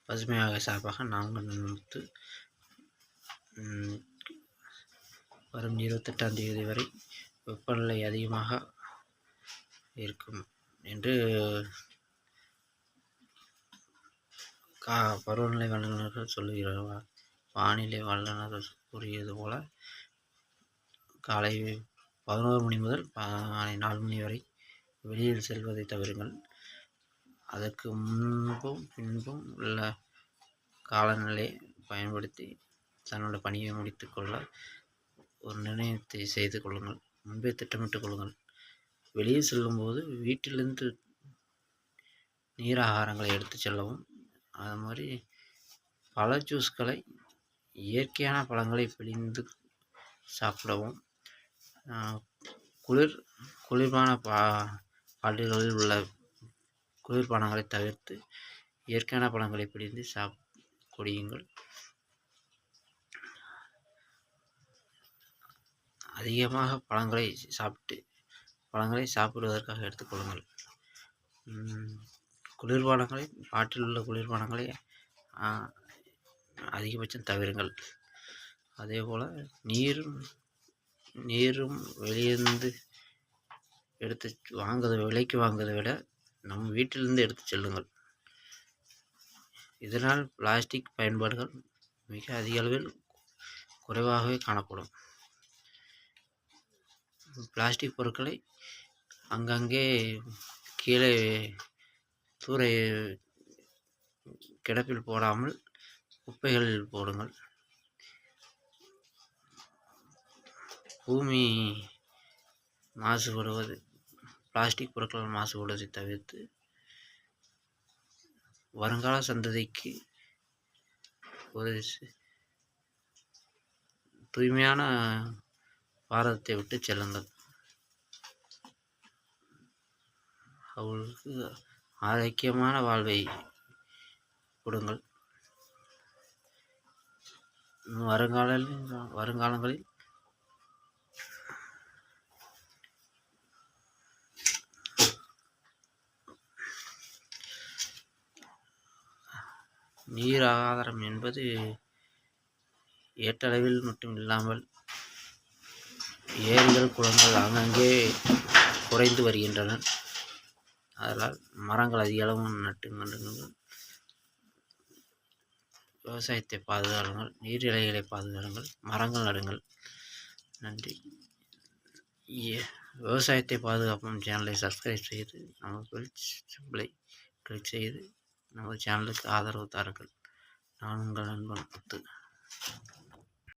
பசுமையாக சார்பாக நாங்கள் நினைத்து வரும் 28ஆம் தேதி வரை வெப்பநிலை அதிகமாக இருக்கும் என்று பருவநிலை வல்லுநர்கள் சொல்லுகிறார்கள். வானிலை வல்லுநர்கள் கூறியது போல காலை 11 மணி முதல் மாலை 4 மணி வரை வெளியில் செல்வதை தவிருங்கள். அதற்கு முன்பும் பின்பும் உள்ள காலநிலையை பயன்படுத்தி தன்னோட பணியை முடித்துக்கொள்ள ஒரு நிர்ணயத்தை செய்து கொள்ளுங்கள். முன்பே திட்டமிட்டுக் கொள்ளுங்கள். வெளியே செல்லும்போது வீட்டிலிருந்து நீர் ஆகாரங்களை எடுத்து செல்லவும். அது மாதிரி பழ ஜூஸ்களை இயற்கையான பழங்களை பிழிந்து சாப்பிடவும். குளிர்பான பாட்டில்களில் உள்ள குளிர்பானங்களை தவிர்த்து இயற்கையான பழங்களை பிழிந்து குடியுங்கள். அதிகமாக பழங்களை சாப்பிடுவதற்காக எடுத்துக்கொள்ளுங்கள். குளிர்பானங்களை பாட்டில் உள்ள குளிர்பானங்களை அதிகபட்சம் தவிருங்கள். அதே போல் நீரும் வெளியிருந்து விலைக்கு வாங்குவதை விட நம் வீட்டிலிருந்து எடுத்து செல்லுங்கள். இதனால் பிளாஸ்டிக் பயன்பாடுகள் மிக அதிக அளவில் குறைவாகவே காணப்படும். பிளாஸ்டிக் பொருட்களை அங்கங்கே கீழே கிடப்பில் போடாமல் குப்பைகளில் போடுங்கள். பூமி மாசுபடுவது பிளாஸ்டிக் பொருட்களால் மாசுபடுவதை தவிர்த்து வருங்கால சந்ததிக்கு ஒரு தூய்மையான பாரதத்தை விட்டு செல்லுங்கள். அவர்களுக்கு ஆரோக்கியமான வாழ்வை கொடுங்கள். வருங்காலங்களில் நீர் ஆதாரம் என்பது ஏற்றளவில் மட்டும் இல்லாமல் ஏரிகள் குளங்கள் அங்கங்கே குறைந்து வருகின்றன. அதனால் மரங்கள் அதிக அளவு நட்டுங்கள். விவசாயத்தை பாதுகாருங்கள். நீர்நிலைகளை பாதுகாருங்கள். மரங்கள் நடுங்கள். நன்றி. விவசாயத்தை பாதுகாப்போம் சேனலை சப்ஸ்கிரைப் செய்து நமக்கு சிம்பிளை கிளிக் செய்து நமது சேனலுக்கு ஆதரவு தாருங்கள். நான் உங்கள் நண்பன் முத்து.